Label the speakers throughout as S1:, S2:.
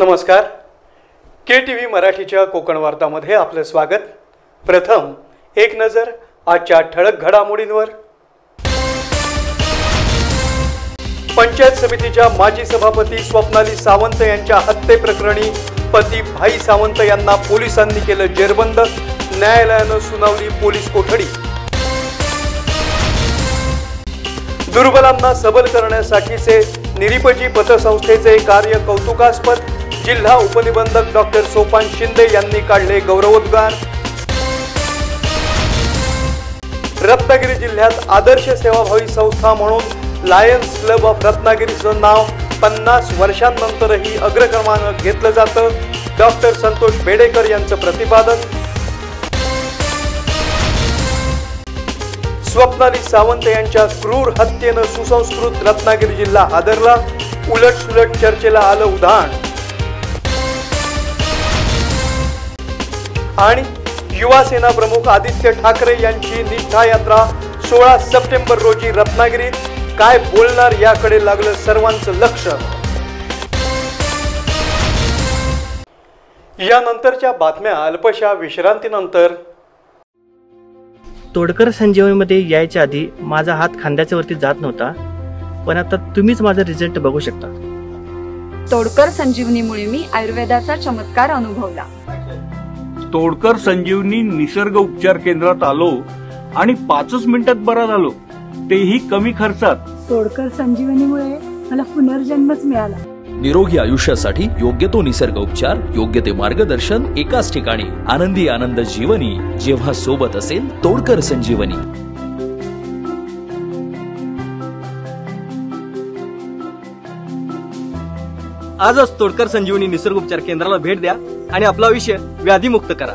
S1: नमस्कार. KTV मराठीच्या कोकण वार्तामध्ये आपले स्वागत. प्रथम एक नजर आजच्या ठळक घडामोडींवर. पंचायत समितीच्या माजी सभापती स्वप्नाली सावंत यांच्या हत्येप्रकरणी पती भाई सावंत यांना पोलिसांनी केलं जेरबंद. न्यायालयानं सुनावली पोलीस कोठडी. दुर्बलांना सबल करण्यासाठीचे निरीपजी पतसंस्थेचे कार्य कौतुकास्पद. जिल्हा उपनिबंधक डॉक्टर सोपान शिंदे यांनी काढले गौरवोद्गार. रत्नागिरी जिल्ह्यात आदर्श सेवाभावी संस्था म्हणून लायन्स क्लब ऑफ रत्नागिरीचं नाव 50 वर्षांनंतरही अग्रक्रमानं घेतलं जातं. डॉक्टर संतोष बेडेकर यांचं प्रतिपादन. स्वप्नाली सावंत यांच्या क्रूर हत्येनं सुसंस्कृत रत्नागिरी जिल्हा हादरला. उलटसुलट चर्चेला आलं उधाण. आणि युवा सेना प्रमुख आदित्य ठाकरे यांची निष्ठा यात्रा 16 सप्टेंबर रोजी रत्नागिरीत. काय बोलणार याकडे लागलं सर्वांचं लक्ष. यानंतरच्या बातम्या अल्पशा विश्रांतीनंतर.
S2: तोडकर संजीवनीमध्ये यायच्या आधी माझा हात खांद्याच्या वरती जात नव्हता, पण आता तुम्हीच माझा रिझल्ट बघू शकता.
S3: तोडकर संजीवनीमुळे मी आयुर्वेदाचा चमत्कार अनुभवला.
S4: तोडकर संजीवनी निसर्ग उपचार केंद्रात आलो आणि 5 मिनिटात बरा झालो, तेही कमी खर्चात.
S5: तोडकर संजीवनीमुळे मला पुनर्जन्मच मिळाला.
S6: निरोगी आयुष्यासाठी योग्य तो निसर्ग उपचार, योग्य ते मार्गदर्शन एकाच ठिकाणी. आनंदी आनंद जीवनी जेव्हा सोबत असेल तोडकर संजीवनी.
S2: आजच तोडकर संजीवनी निसर्ग उपचार केंद्राला भेट द्या आणि आपला आयुष्य व्याधीमुक्त करा.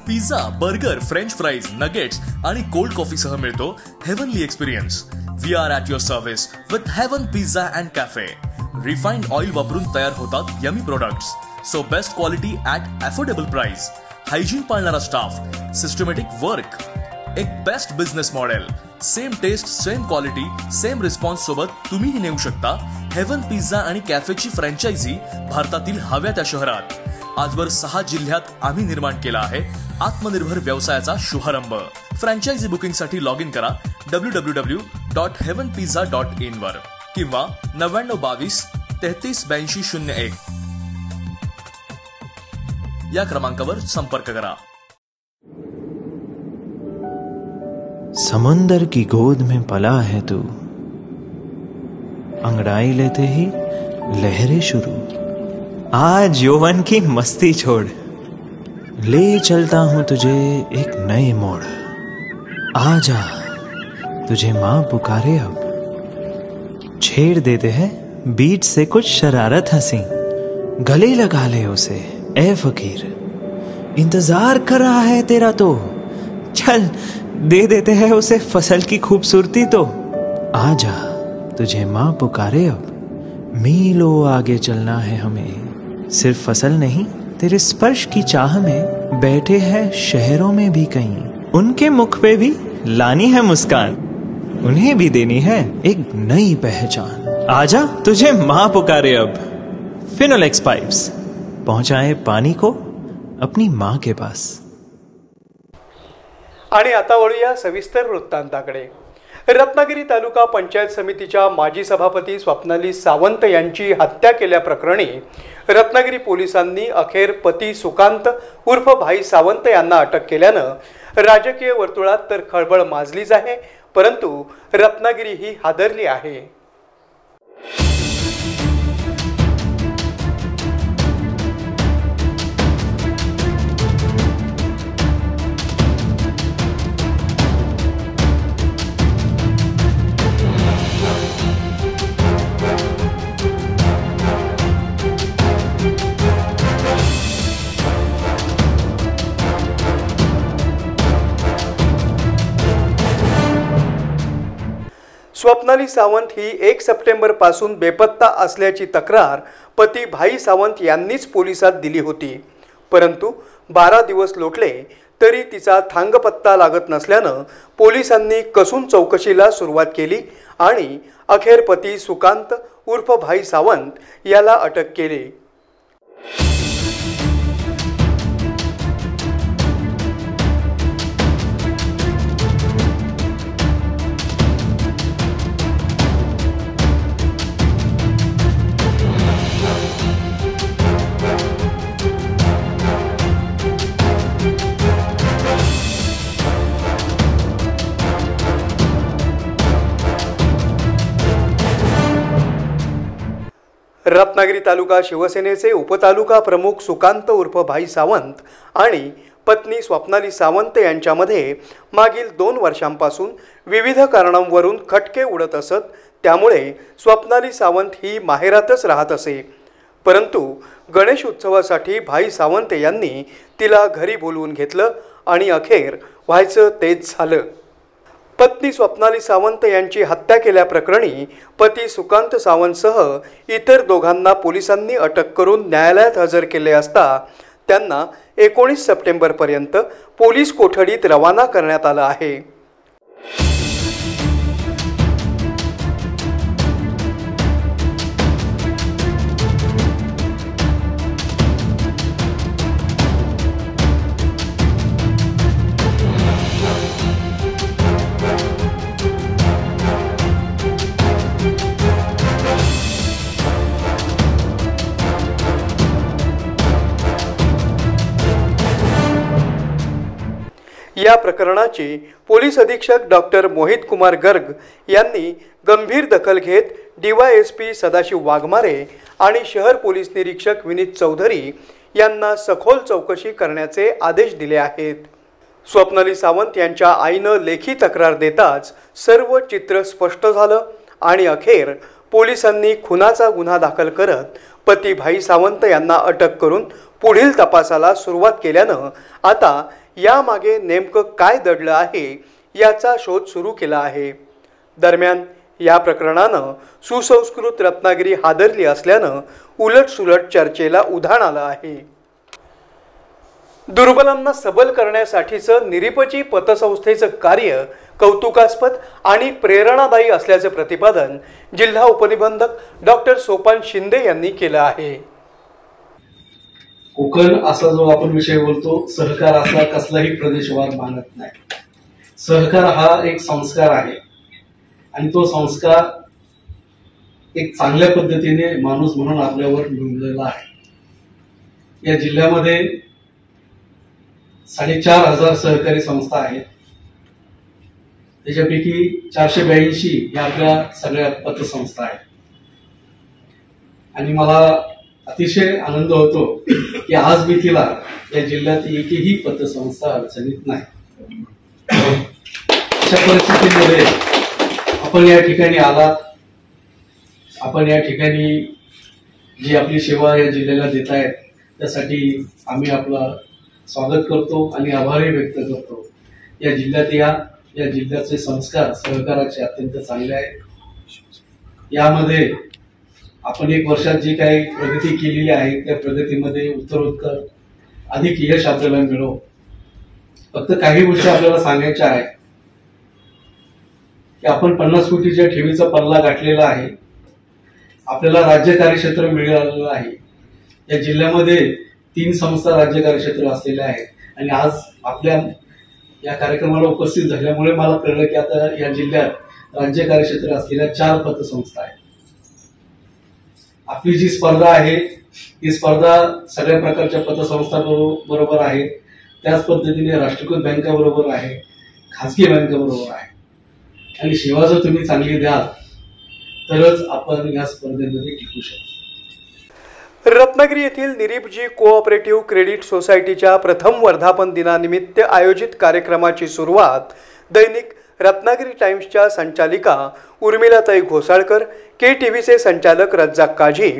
S7: Pizza, burger, French fries, nuggets आणि कोल्ड कॉफी सह मिळतो heavenly experience. We are at your service with Heaven Pizza and Cafe. Refined oil वापरून तयार होतात yummy products. So best quality at affordable price. Hygiene पाळणारा स्टाफ, systematic work. एक best business model. Same taste, same quality, same response सोबत तुम्हीही नेऊ शकता haven pizza आणि कॅफेची फ्रँचायझी भारतातील हव्या त्या शहरात. आजवर 6 जिल्ह्यात आम्ही निर्माण केला आहे आत्मनिर्भर व्यवसायाचा शुभारंभ. फ्रँचायझी बुकिंग साठी लॉग इन करा www.heavenpizza.in वर किंवा 9922 33 82 01 या क्रमांकावर संपर्क करा.
S8: समंदर की गोद में पला है तू, अंगड़ाई लेते ही लहरें शुरू. आज यौवन की मस्ती छोड़, ले चलता हूं तुझे एक नए मोड़. आजा तुझे मां पुकारे अब, छेड़ देते हैं बीच से कुछ शरारत हंसी. गले लगा ले उसे ए फकीर, इंतजार कर रहा है तेरा तो. चल दे देते हैं उसे फसल की खूबसूरती तो. आजा तुझे मां पुकारे अब, मीलों आगे चलना है हमें. सिर्फ फसल नहीं तेरे स्पर्श की चाह में बैठे हैं शहरों में भी कहीं. उनके मुख पे भी लानी है मुस्कान, उन्हें भी देनी है एक नई पहचान. आजा तुझे मां पुकारे अब. फिनोलेक्स पाइप्स पहुंचाए पानी को अपनी मां के पास.
S1: आणि आता वळूया सविस्तर वृत्तांताकडे. रत्नागिरी तालुका पंचायत समितीच्या माजी सभापती स्वप्नाली सावंत यांची हत्या केल्याप्रकरणी रत्नागिरी पोलिसांनी अखेर पती सुकांत उर्फ भाई सावंत यांना अटक केल्यानं राजकीय वर्तुळात तर खळबळ माजलीच आहे, परंतु रत्नागिरी ही हादरली आहे. स्वप्नाली सावंत ही 1 सप्टेंबर पासून बेपत्ता असल्याची तक्रार पती भाई सावंत यांनीच पोलिसात दिली होती, परंतु 12 दिवस लोटले तरी तिचा थांगपत्ता लागत नसल्यानं पोलिसांनी कसून चौकशीला सुरुवात केली आणि अखेर पती सुकांत उर्फ भाई सावंत याला अटक केली. रत्नागिरी तालुका शिवसेनेचे उपतालुका प्रमुख सुकांत उर्फ भाई सावंत आणि पत्नी स्वप्नाली सावंत यांच्यामध्ये मागील 2 वर्षांपासून विविध कारणांवरून खटके उडत असत. त्यामुळे स्वप्नाली सावंत ही माहेरातच राहत असे. परंतु गणेश उत्सवासाठी भाई सावंत यांनी तिला घरी बोलवून घेतलं आणि अखेर व्हायचं तेच झालं. पत्नी स्वप्नाली सावंत यांची हत्या केल्याप्रकरणी पती सुकांत सावंतसह इतर दोघांना पोलिसांनी अटक करून न्यायालयात हजर केले असता त्यांना 19 सप्टेंबरपर्यंत पोलीस कोठडीत रवाना करण्यात आलं आहे. या प्रकरणाची पोलीस अधीक्षक डॉक्टर मोहित कुमार गर्ग यांनी गंभीर दखल घेत DYSP सदाशिव वाघमारे आणि शहर पोलीस निरीक्षक विनीत चौधरी यांना सखोल चौकशी करण्याचे आदेश दिले आहेत. स्वप्नाली सावंत यांच्या आईनं लेखी तक्रार देताच सर्व चित्र स्पष्ट झालं आणि अखेर पोलिसांनी खुनाचा गुन्हा दाखल करत पती भाई सावंत यांना अटक करून पुढील तपासाला सुरुवात केल्यानं आता यामागे नेमकं काय दडलं आहे याचा शोध सुरू केला आहे. दरम्यान या प्रकरणानं सुसंस्कृत रत्नागिरी हादरली असल्यानं उलटसुलट चर्चेला उधाण आलं आहे. दुर्बलांना सबल करण्यासाठीचं निरीपजी पतसंस्थेचं कार्य कौतुकास्पद आणि प्रेरणादायी असल्याचं प्रतिपादन जिल्हा उपनिबंधक डॉक्टर सोपान शिंदे यांनी केलं आहे.
S9: कोकण असा जो आपण विषय बोलतो, सहकार असा कसलाही प्रदेशवाद मानत नाही. सहकार हा एक संस्कार आहे आणि तो संस्कार एक चांगल्या पद्धतीने माणूस म्हणून आपल्यावर मिळवलेला आहे. या जिल्ह्यामध्ये 4,500 सहकारी संस्था आहेत. त्याच्यापैकी 482 या आपल्या सगळ्या पतसंस्था आहेत आणि मला अतिशय आनंद होतो की आज मी तिला या जिल्ह्यात एकही पतसंस्था अडचणीत नाही. अशा परिस्थितीमध्ये आपण या ठिकाणी आलात, आपण या ठिकाणी जी आपली सेवा या जिल्ह्याला देत आहेत त्यासाठी आम्ही आपलं स्वागत करतो आणि आभारही व्यक्त करतो. या जिल्ह्यात या जिल्ह्याचे संस्कार सहकाराचे अत्यंत चांगले आहेत. यामध्ये आपण 1 वर्षात जी काही प्रगती केलेली आहे त्या प्रगतीमध्ये उत्तरोत्तर अधिक यश आपल्याला मिळो. फक्त काही गोष्टी आपल्याला सांगायच्या आहेत की आपण 50 कोटीच्या ठेवीचा पल्ला गाठलेला आहे. आपल्याला राज्य कार्यक्षेत्र मिळालेलं आहे. या जिल्ह्यामध्ये 3 संस्था राज्य कार्यक्षेत्र असलेल्या आहेत आणि आज आपल्या या कार्यक्रमाला उपस्थित झाल्यामुळे मला कळलं की आता या जिल्ह्यात राज्य कार्यक्षेत्र असलेल्या 4 पतसंस्था आहेत. आपली जी स्पर्धा आहे ही स्पर्धा सगळ्या प्रकारच्या पतसंस्था बरोबर आहे. त्याच पद्धतीने राष्ट्रीयकृत बँका बरोबर आहे, खासगी बँका बरोबर आहे आणि सेवा जर तुम्ही चांगली द्याल तरच आपण या स्पर्धेमध्ये टिकू शकतो.
S1: रत्नागिरी येथील निरीपजी कोऑपरेटिव्ह क्रेडिट सोसायटीच्या प्रथम वर्धापन दिनानिमित्त आयोजित कार्यक्रमाची सुरुवात दैनिक रत्नागिरी टाइम्सच्या संचालिका उर्मिलाताई घोसाळकर, KTVचे संचालक रज्जाक काझी,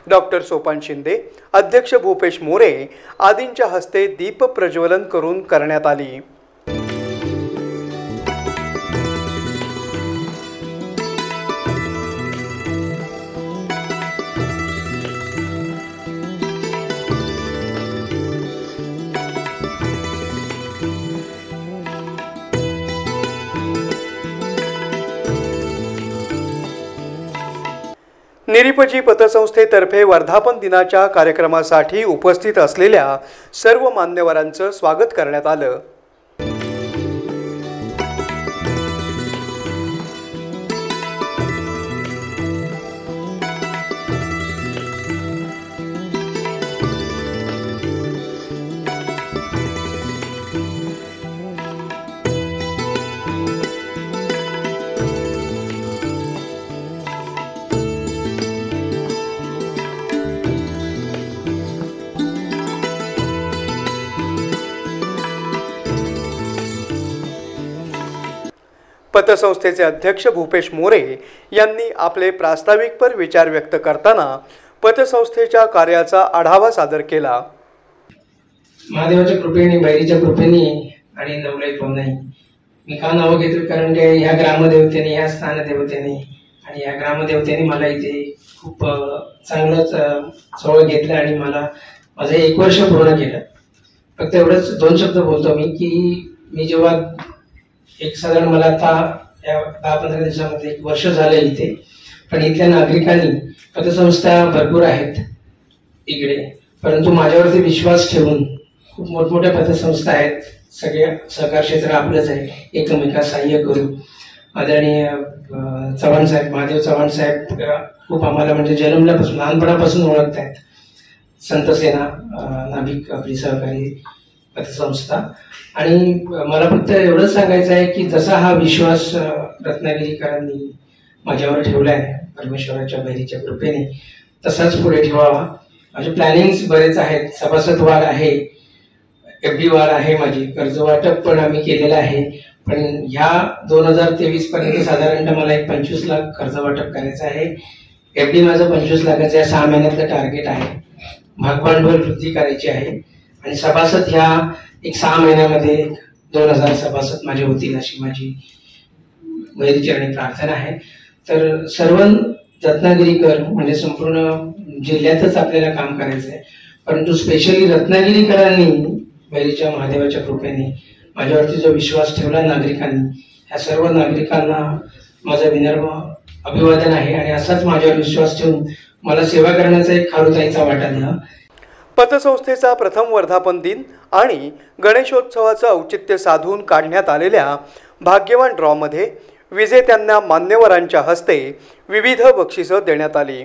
S1: डॉक्टर सोपान शिंदे, अध्यक्ष भूपेश मोरे आदींच्या हस्ते दीप प्रज्वलन करून करण्यात आली. निरीपजी पतसंस्थेतर्फे वर्धापन दिनाच्या कार्यक्रमासाठी उपस्थित असलेल्या सर्व मान्यवरांचं स्वागत करण्यात आलं। पतसंस्थेचे अध्यक्ष भूपेश मोरे यांनी आपले प्रास्ताविकपर विचार व्यक्त करताना पतसंस्थेच्या कार्याचा आढावा सादर केला।
S10: महादेवाच्या कृपेने, बैरीच्या कृपेने आणि नवलाई भावनाई मी का नावं घेतो कारण की ह्या ग्रामदेवतेने, ह्या स्थानदेवतेने आणि ह्या ग्रामदेवतेने मला इथे खूप चांगलंच जवळ घेतलं आणि मला माझं 1 वर्ष पूर्ण केलं। फक्त एवढंच 2 शब्द बोलतो मी की मी जेव्हा एक साधारण मला आता 10-15 दिवसामध्ये 1 वर्ष झालं इथे, पण इथल्या नागरिकांनी, पतसंस्था भरपूर आहेत इकडे, परंतु माझ्यावरती विश्वास ठेवून खूप मोठमोठ्या पतसंस्था आहेत, सगळे सहकार क्षेत्र आपलंच आहे, एकमेका सहाय्य करू। आदरणीय चव्हाण साहेब, महादेव चव्हाण साहेब खूप आम्हाला म्हणजे जन्मल्यापासून, लहानपणापासून ओळखत आहेत। संतसेना नाभिक आपली सहकारी पतसंस्था। आणि मला फक्त एवढंच सांगायचं आहे की जसा हा विश्वास रत्नागिरीकरांनी माझ्यावर ठेवला आहे परमेश्वराच्या बैरीच्या कृपेने, तसाच पुढे ठेवावा। माझे प्लॅनिंग्स बरेच आहेत, सभासद वाढ आहे, FD वाढ आहे, माझी कर्ज वाटप पण आम्ही केलेलं आहे, पण ह्या 2023 पर्यंत साधारणतः मला 25 लाख कर्ज वाटप करायचं आहे। FD माझं 25 लाखाचं या 6 महिन्यातलं टार्गेट आहे। भागभांडवल वृद्धी करायची आहे आणि सभासद ह्या 6 महिन्यामध्ये 2000 सभासद माझे होतील अशी माझी बैरीचरणी प्रार्थना आहे। तर सर्व रत्नागिरीकर म्हणजे संपूर्ण जिल्ह्यातच आपल्याला काम करायचं आहे, परंतु स्पेशली रत्नागिरीकरांनी बैरीच्या महादेवाच्या कृपेने माझ्यावरती जो विश्वास ठेवला नागरिकांनी, ह्या सर्व नागरिकांना माझं विनम्र अभिवादन आहे आणि असाच माझ्यावर विश्वास ठेवून मला सेवा करण्याचा एक खारुताईचा वाटा द्या।
S1: पतसंस्थेचा प्रथम वर्धापन दिन आणि गणेशोत्सवाचं औचित्य साधून काढण्यात आलेल्या भाग्यवान ड्रॉमध्ये विजेत्यांना मान्यवरांच्या हस्ते विविध बक्षिसं देण्यात आली।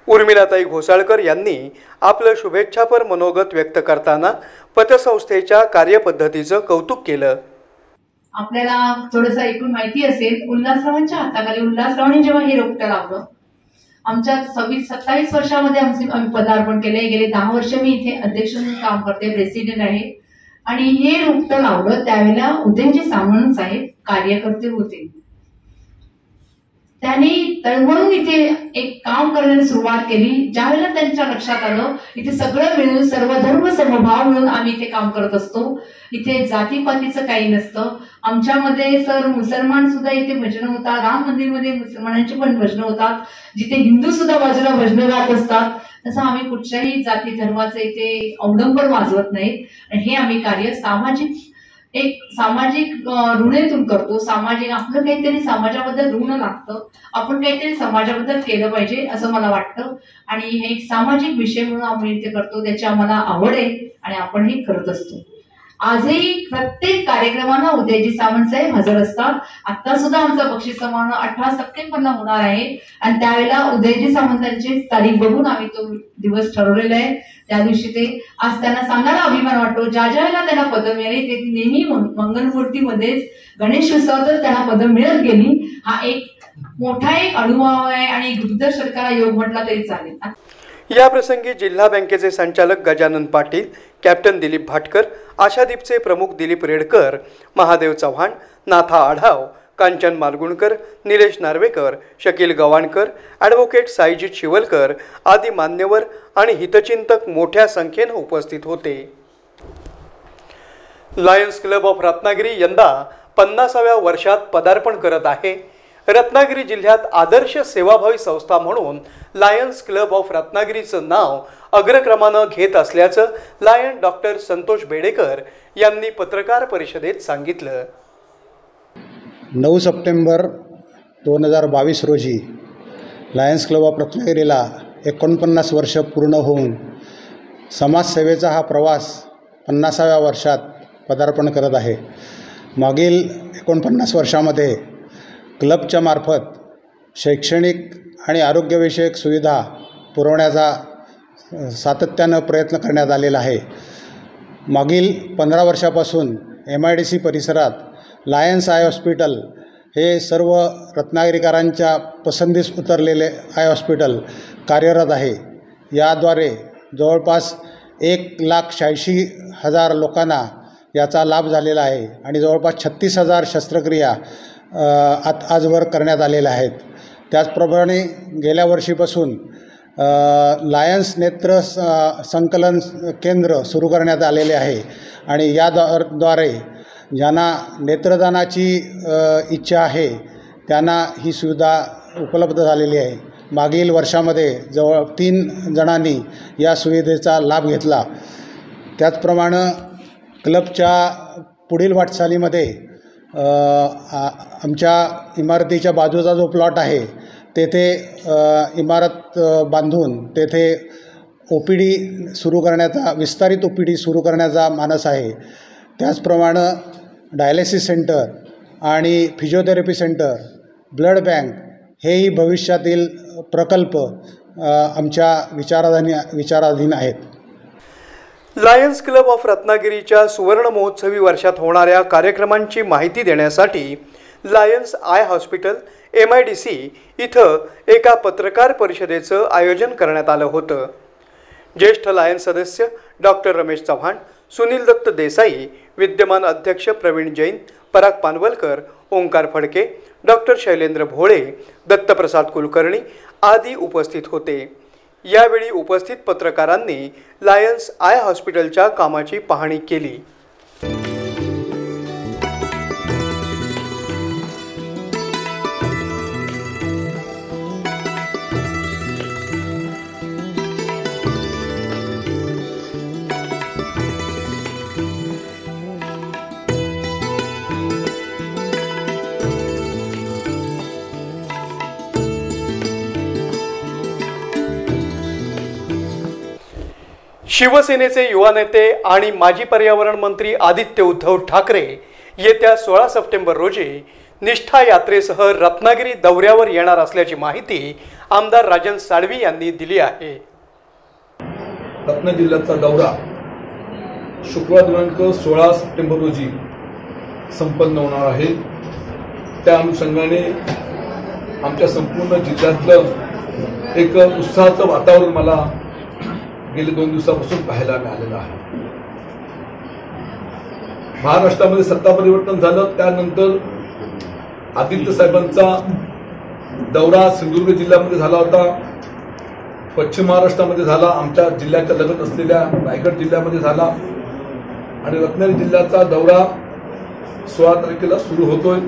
S1: उर्मिलाताई घोसाळकर यांनी आपलं शुभेच्छापर मनोगत व्यक्त करताना पतसंस्थेच्या कार्यपद्धतीचं कौतुक केलं।
S11: आपल्याला थोडंसं ऐकून माहिती असेल, उल्हासरावांच्या हाताखाली उल्हासरावांनी जेव्हा हे रोपटं लावलं, आमच्या 26-27 वर्षामध्ये आम्ही पदार्पण केले। गेले 10 वर्ष मी इथे अध्यक्ष म्हणून काम करते, प्रेसिडेंट आहे। आणि हे रोपटं लावलं त्यावेळेला उदयनजी सामंत साहेब कार्यकर्ते होते, त्यांनी तळमळून इथे एक काम करायला सुरुवात केली। ज्यावेळेला त्यांच्या लक्षात आलं इथे सगळं मिळून, सर्व धर्म समभाव मिळून आम्ही इथे काम करत असतो, इथे जातीपातीचं काही नसतं। आमच्यामध्ये सर मुसलमान सुद्धा इथे भजन होतात, राम मंदिरमध्ये मुसलमानांची पण भजन होतात, जिथे हिंदू सुद्धा बाजूला भजन गात असतात, तसं आम्ही कुठच्याही जाती धर्माचं इथे अवडंबर वाजवत नाहीत। आणि हे आम्ही कार्य सामाजिक ऋणेतून करतो। सामाजिक आपलं काहीतरी समाजाबद्दल ऋण लागतं, आपण काहीतरी समाजाबद्दल केलं पाहिजे असं मला वाटतं आणि हे एक सामाजिक विषय म्हणून आपण इथे करतो, त्याची आम्हाला आवड आहे आणि आपण हे करत असतो। आजही प्रत्येक कार्यक्रमाला उदयजी सामंत साहेब हजर असतात। आता सुद्धा आमचा बक्षीस समारोह 18 सप्टेंबरला होणार आहे आणि त्यावेळेला उदयजी सामंतांची तारीख बघून आम्ही तो दिवस ठरवलेला आहे। त्या दिवशी ते आज त्यांना सांगायला अभिमान वाटतो, ज्या ज्यावेळेला त्यांना पदं मिळाली ते नेहमी मंगलमूर्तीमध्येच गणेशोत्सवात त्यांना पदं मिळत गेली। हा एक मोठा अनुभव आहे आणि गुरुदर सरकारला योग म्हटला तरी चालेल।
S1: या प्रसंगी जिल्हा बँकेचे संचालक गजानन पाटील, कॅप्टन दिलीप भाटकर, आशादीपचे प्रमुख दिलीप रेडकर, महादेव चव्हाण, नाथा आढाव, कांचन मालगुणकर, निलेश नार्वेकर, शकील गवाणकर, ॲडव्होकेट साईजीत शिवलकर आदी मान्यवर आणि हितचिंतक मोठ्या संख्येने उपस्थित होते. लायन्स क्लब ऑफ रत्नागिरी यंदा 50व्या वर्षात पदार्पण करत आहे. रत्नागिरी जिल्ह्यात आदर्श सेवाभावी संस्था म्हणून लायन्स क्लब ऑफ रत्नागिरीचं नाव अग्रक्रमानं घेत असल्याचं लायन डॉक्टर संतोष बेडेकर यांनी पत्रकार परिषदेत सांगितलं.
S12: 9 सप्टेंबर 2022 रोजी लायन्स क्लब ऑफ रत्नागिरीला 49 वर्ष पूर्ण होऊन समाजसेवेचा हा प्रवास 50व्या वर्षात पदार्पण करत आहे. मागील 49 वर्षामध्ये क्लबच्या मार्फत शैक्षणिक आणि आरोग्यविषयक सुविधा पुरवण्याचा सातत्यानं प्रयत्न करण्यात आलेला आहे. मागील 15 वर्षापासून MIDC परिसरात लायन्स आय हॉस्पिटल हे सर्व रत्नागिरीकरांच्या पसंतीस उतरलेले आय हॉस्पिटल कार्यरत आहे. याद्वारे जवळपास 1,86,000 लोकांना याचा लाभ झालेला आहे आणि जवळपास 36,000 शस्त्रक्रिया आजवर करण्यात आलेल्या आहेत. त्याचप्रमाणे गेल्या वर्षीपासून लायन्स नेत्र संकलन केंद्र सुरू करण्यात आलेले आहे आणि याद्वारे ज्यांना नेत्रदानाची इच्छा आहे त्यांना ही सुविधा उपलब्ध झालेली आहे. मागील वर्षामध्ये जवळ 3 जणांनी या सुविधेचा लाभ घेतला. त्याचप्रमाणे क्लबच्या पुढील वाटचालीमध्ये आमच्या इमारतीच्या बाजूचा जो प्लॉट आहे तेथे इमारत बांधून तेथे OPD सुरू करण्याचा, विस्तारित OPD सुरू करण्याचा मानस आहे. त्याचप्रमाणे डायलिसिस सेंटर आणि फिजिओथेरपी सेंटर, ब्लड बँक हेही भविष्यातील प्रकल्प आमच्या विचाराधीन आहेत.
S1: लायन्स क्लब ऑफ रत्नागिरीच्या सुवर्ण महोत्सवी वर्षात होणाऱ्या कार्यक्रमांची माहिती देण्यासाठी लायन्स आय हॉस्पिटल MIDC इथं एका पत्रकार परिषदेचं आयोजन करण्यात आलं होतं. ज्येष्ठ लायन्स सदस्य डॉक्टर रमेश चव्हाण, सुनील दत्त देसाई, विद्यमान अध्यक्ष प्रवीण जैन, पराग पानवलकर, ओंकार फडके, डॉक्टर शैलेंद्र भोळे, दत्तप्रसाद कुलकर्णी आदी उपस्थित होते. यावेळी उपस्थित पत्रकारांनी लायन्स आय हॉस्पिटलच्या कामाची पाहणी केली. शिवसेनेचे युवा नेते आणि माजी पर्यावरण मंत्री आदित्य उद्धव ठाकरे येत्या 16 सप्टेंबर रोजी निष्ठा यात्रेसह रत्नागिरी दौऱ्यावर येणार असल्याची माहिती आमदार राजन साळवी यांनी दिली आहे.
S13: रत्नागिरी जिल्ह्याचा दौरा शुक्रवार दिनांक 16 सप्टेंबर रोजी संपन्न होणार आहे. त्या अनुषंगाने आमच्या संपूर्ण जिल्ह्यातलं एक उत्साहाचं वातावरण मला गेले 2 दिवसापासून पाहायला मिळालेलं आहे. महाराष्ट्रामध्ये सत्ता परिवर्तन झालं त्यानंतर आदित्य साहेबांचा दौरा सिंधुदुर्ग जिल्ह्यामध्ये झाला होता, पश्चिम महाराष्ट्रामध्ये झाला, आमच्या जिल्ह्याच्या लगत असलेल्या रायगड जिल्ह्यामध्ये झाला आणि रत्नागिरी जिल्ह्याचा दौरा 16 तारखेला सुरू होतोय.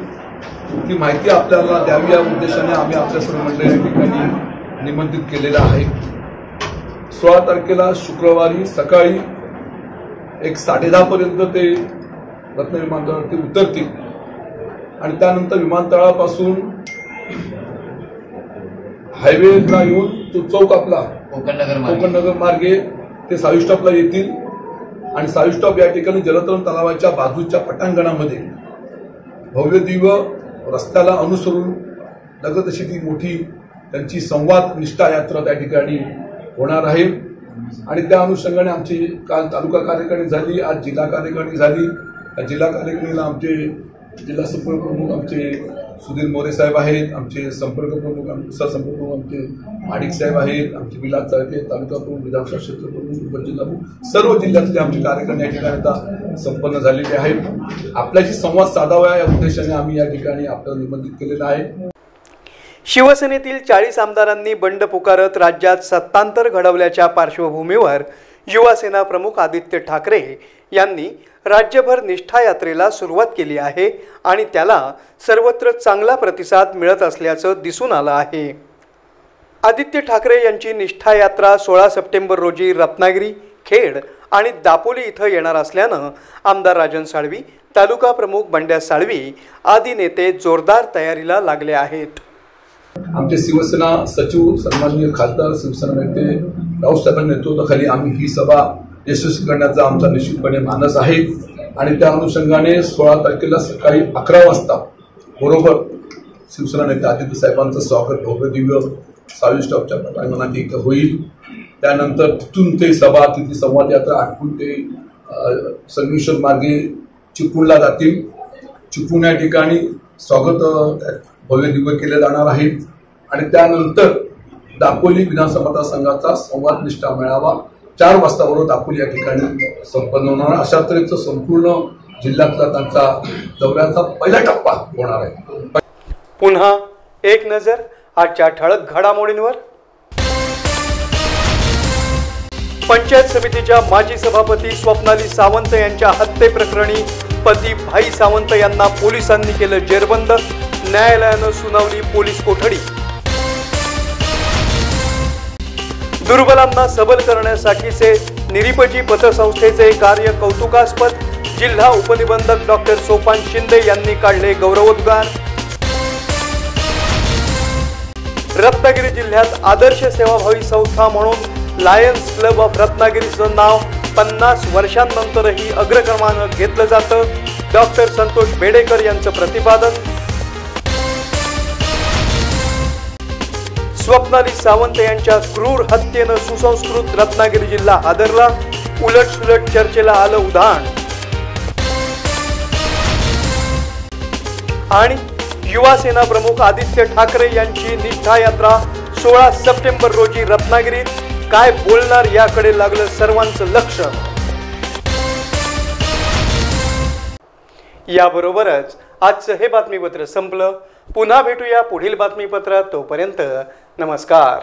S13: ती माहिती आपल्याला द्यावी या उद्देशाने आम्ही आपल्या सर्व मंडळी या ठिकाणी निमंत्रित केलेलं आहे. 16 तारखेला शुक्रवारी सकाळी 10:30 पर्यंत ते रत्नागिरी विमानतळावरती उतरतील आणि त्यानंतर विमानतळापासून हायवेला येऊन तो चौक आपला कोकणनगर मार्गे ते सावी स्टॉपला येतील आणि सावी स्टॉप या ठिकाणी जलतरण तलावाच्या बाजूच्या पटांगणामध्ये भव्य दिव्य रस्त्याला अनुसरून लगत अशी ती मोठी त्यांची संवाद निष्ठा यात्रा त्या ठिकाणी होणार आहे आणि त्या अनुषंगाने आमची काल तालुका कार्यकारिणी झाली, आज जिल्हा कार्यकारिणी झाली. जिल्हा कार्यकारिणीला आमचे जिल्हा प्रमुख आमचे सुधीर मोरे साहेब आहेत, आमचे संपर्क प्रमुख सहसंपर्क प्रमुख आमचे माडिक साहेब आहेत, आमचे विलास चाळके तालुका प्रमुख, विधानसभा क्षेत्र प्रमुख, उपजिल्हा प्रमुख, सर्व जिल्ह्यातले आमचे कार्यकर्ते या ठिकाणी आता संपन्न झालेले आहेत. आपल्याशी संवाद साधावा या उद्देशाने आम्ही या ठिकाणी आपल्याला निमंत्रित केलेलं आहे.
S1: शिवसेनेतील 40 आमदारांनी बंड पुकारत राज्यात सत्तांतर घडवल्याच्या पार्श्वभूमीवर युवा सेना प्रमुख आदित्य ठाकरे यांनी राज्यभर निष्ठा यात्रेला सुरुवात केली आहे आणि त्याला सर्वत्र चांगला प्रतिसाद मिळत असल्याचं दिसून आलं आहे. आदित्य ठाकरे यांची निष्ठा यात्रा 16 सप्टेंबर रोजी रत्नागिरी, खेड आणि दापोली इथं येणार असल्यानं आमदार राजन साळवी, तालुका प्रमुख बंड्या साळवी आदी नेते जोरदार तयारीला लागले आहेत.
S13: आमचे शिवसेना सचिव सन्माननीय खासदार शिवसेना नेते राऊसाहेबांच्या नेतृत्वाखाली आम्ही ही सभा यशस्वी करण्याचा आमचा निश्चितपणे मानस आहे आणि त्या अनुषंगाने 16 तारखेला सकाळी 11 वाजता बरोबर शिवसेना नेते आदित्य साहेबांचं स्वागत भव्य दिव्य 22 स्टॉपच्या प्रांगणात इथं होईल. त्यानंतर तिथून ते सभा, तिथे संवाद यात्रा आटपून ते संगमेश्वर मार्गे चिपळूणला जातील. चिपळूण या ठिकाणी स्वागत भव्य दिव्य केले जाणार आहे आणि त्यानंतर दापोली विधानसभा मतदारसंघाचा संवाद निष्ठा मेळावा 4 वाजता बरोबर दापोली या ठिकाणी संपन्न होणार. अशा तऱ्हेचं संपूर्ण जिल्ह्यातला त्यांचा दौऱ्याचा पहिला टप्पा होणार आहे.
S1: पुन्हा एक नजर आजच्या ठळक घडामोडींवर. पंचायत समितीच्या माजी सभापती स्वप्नाली सावंत यांच्या हत्येप्रकरणी पती भाई सावंत यांना पोलिसांनी केलं जेरबंद, न्यायालयानं सुनावली पोलीस कोठडी. दुर्बलांना सबल करण्यासाठीचे निरीपजी पतसंस्थेचे कार्य कौतुकास्पद, जिल्हा उपनिबंधक डॉक्टर सोपान शिंदे यांनी काढले गौरवोद्गार. रत्नागिरी जिल्ह्यात आदर्श सेवाभावी संस्था म्हणून लायन्स क्लब ऑफ रत्नागिरीचं नाव 50 वर्षांनंतरही अग्रक्रमानं घेतलं जातं, डॉक्टर संतोष बेडेकर यांचं प्रतिपादन. स्वप्नाली सावंत यांच्या क्रूर हत्येनं सुसंस्कृत रत्नागिरी जिल्हा हादरला, उलटसुलट चर्चेला आलं उधाण. आणि युवा सेना प्रमुख आदित्य ठाकरे यांची निष्ठा यात्रा 16 सप्टेंबर रोजी रत्नागिरीत. काय बोलणार याकडे लागलं सर्वांचं लक्ष. याबरोबरच आजचं हे बातमीपत्र संपलं. पुन्हा भेटूया पुढील बातमीपत्रात. तोपर्यंत नमस्कार.